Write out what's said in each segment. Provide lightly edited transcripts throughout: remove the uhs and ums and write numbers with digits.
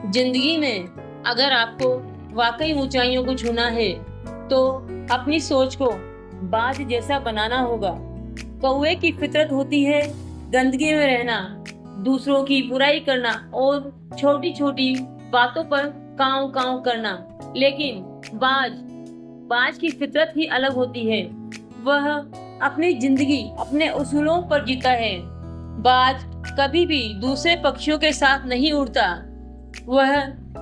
जिंदगी में अगर आपको वाकई ऊंचाइयों को छूना है तो अपनी सोच को बाज जैसा बनाना होगा। कौवे की फितरत होती है गंदगी में रहना, दूसरों की बुराई करना और छोटी छोटी बातों पर कांव कांव करना। लेकिन बाज की फितरत ही अलग होती है। वह अपनी जिंदगी अपने उसूलों पर जीता है। बाज कभी भी दूसरे पक्षियों के साथ नहीं उड़ता। वह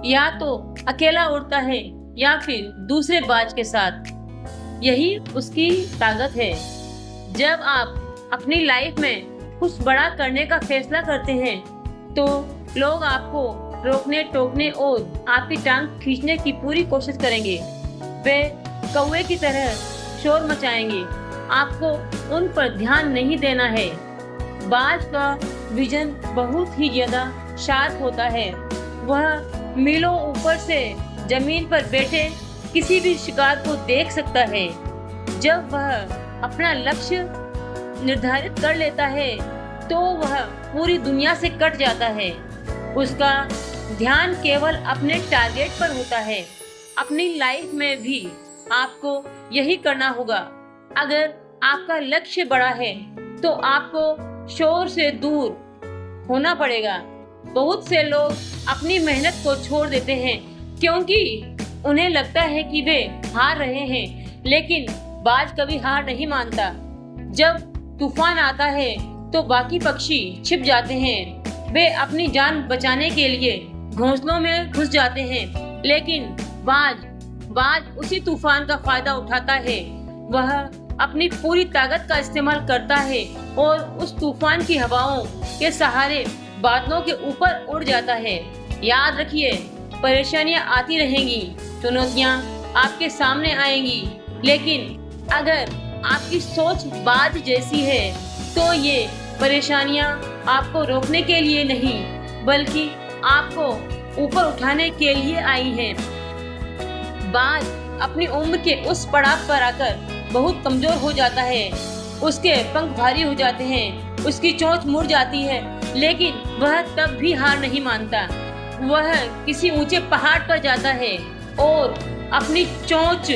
या तो अकेला उड़ता है या फिर दूसरे बाज के साथ। यही उसकी ताकत है। जब आप अपनी लाइफ में कुछ बड़ा करने का फैसला करते हैं तो लोग आपको रोकने टोकने और आपकी टांग खींचने की पूरी कोशिश करेंगे। वे कौवे की तरह शोर मचाएंगे। आपको उन पर ध्यान नहीं देना है। बाज का विजन बहुत ही ज्यादा शार्प होता है। वह मीलों ऊपर से जमीन पर बैठे किसी भी शिकार को देख सकता है। जब वह अपना लक्ष्य निर्धारित कर लेता है तो वह पूरी दुनिया से कट जाता है। उसका ध्यान केवल अपने टारगेट पर होता है। अपनी लाइफ में भी आपको यही करना होगा। अगर आपका लक्ष्य बड़ा है तो आपको शोर से दूर होना पड़ेगा। बहुत से लोग अपनी मेहनत को छोड़ देते हैं क्योंकि उन्हें लगता है कि वे हार रहे हैं, लेकिन बाज कभी हार नहीं मानता। जब तूफान आता है तो बाकी पक्षी छिप जाते हैं। वे अपनी जान बचाने के लिए घोंसलों में घुस जाते हैं, लेकिन बाज उसी तूफान का फायदा उठाता है। वह अपनी पूरी ताकत का इस्तेमाल करता है और उस तूफान की हवाओं के सहारे बादलों के ऊपर उड़ जाता है। याद रखिए, परेशानियां आती रहेंगी, चुनौतियां आपके सामने आएंगी, लेकिन अगर आपकी सोच बाज जैसी है तो ये परेशानियां आपको रोकने के लिए नहीं बल्कि आपको ऊपर उठाने के लिए आई हैं। बाज अपनी उम्र के उस पड़ाव पर आकर बहुत कमजोर हो जाता है। उसके पंख भारी हो जाते हैं, उसकी चोंच मुड़ जाती है, लेकिन वह तब भी हार नहीं मानता। वह किसी ऊंचे पहाड़ पर जाता है और अपनी चोंच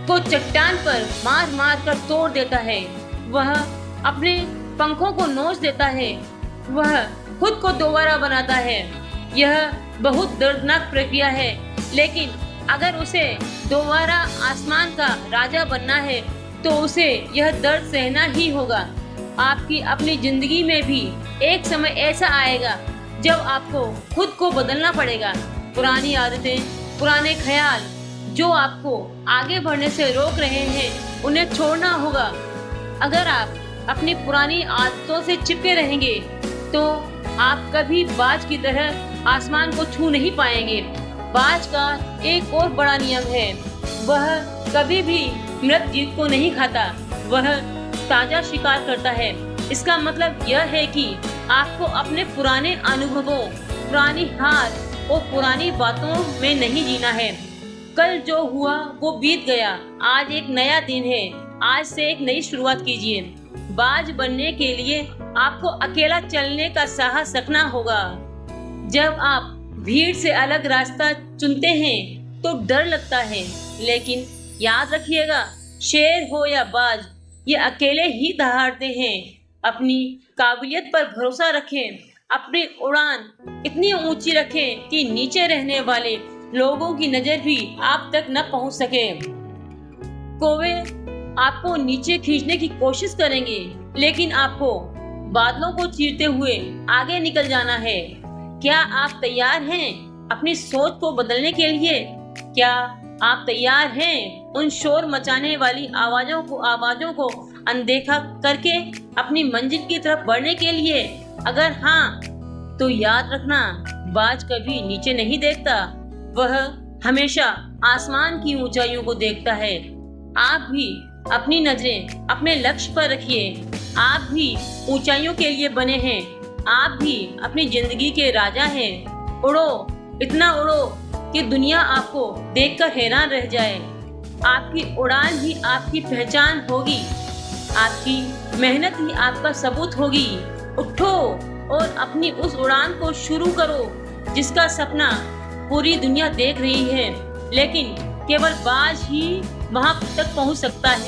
को चट्टान पर मार मार कर तोड़ देता है। वह अपने पंखों को नोच देता है। वह खुद को दोबारा बनाता है। यह बहुत दर्दनाक प्रक्रिया है, लेकिन अगर उसे दोबारा आसमान का राजा बनना है तो उसे यह दर्द सहना ही होगा। आपकी अपनी जिंदगी में भी एक समय ऐसा आएगा जब आपको खुद को बदलना पड़ेगा। पुरानी आदतें, पुराने ख्याल जो आपको आगे बढ़ने से रोक रहे हैं, उन्हें छोड़ना होगा। अगर आप अपनी पुरानी आदतों से चिपके रहेंगे तो आप कभी बाज की तरह आसमान को छू नहीं पाएंगे। बाज का एक और बड़ा नियम है, वह कभी भी मृत जीव को नहीं खाता, वह ताजा शिकार करता है। इसका मतलब यह है कि आपको अपने पुराने अनुभवों, पुरानी हार और पुरानी बातों में नहीं जीना है। कल जो हुआ वो बीत गया, आज एक नया दिन है। आज से एक नई शुरुआत कीजिए। बाज बनने के लिए आपको अकेला चलने का साहस रखना होगा। जब आप भीड़ से अलग रास्ता चुनते हैं तो डर लगता है, लेकिन याद रखिएगा, शेर हो या बाज, ये अकेले ही दहाड़ते हैं। अपनी काबिलियत पर भरोसा रखें। अपनी उड़ान इतनी ऊंची रखें कि नीचे रहने वाले लोगों की नजर भी आप तक न पहुंच सके। कौवे आपको नीचे खींचने की कोशिश करेंगे, लेकिन आपको बादलों को चीरते हुए आगे निकल जाना है। क्या आप तैयार हैं अपनी सोच को बदलने के लिए? क्या आप तैयार हैं उन शोर मचाने वाली आवाजों को अनदेखा करके अपनी मंजिल की तरफ बढ़ने के लिए? अगर हाँ, तो याद रखना, बाज कभी नीचे नहीं देखता, वह हमेशा आसमान की ऊंचाइयों को देखता है। आप भी अपनी नजरें अपने लक्ष्य पर रखिए। आप भी ऊंचाइयों के लिए बने हैं। आप भी अपनी जिंदगी के राजा हैं। उड़ो, इतना उड़ो कि दुनिया आपको देखकर हैरान रह जाए। आपकी उड़ान ही आपकी पहचान होगी। आपकी मेहनत ही आपका सबूत होगी। उठो, और अपनी उस उड़ान को शुरू करो जिसका सपना पूरी दुनिया देख रही है, लेकिन केवल बाज ही वहां तक पहुंच सकता है।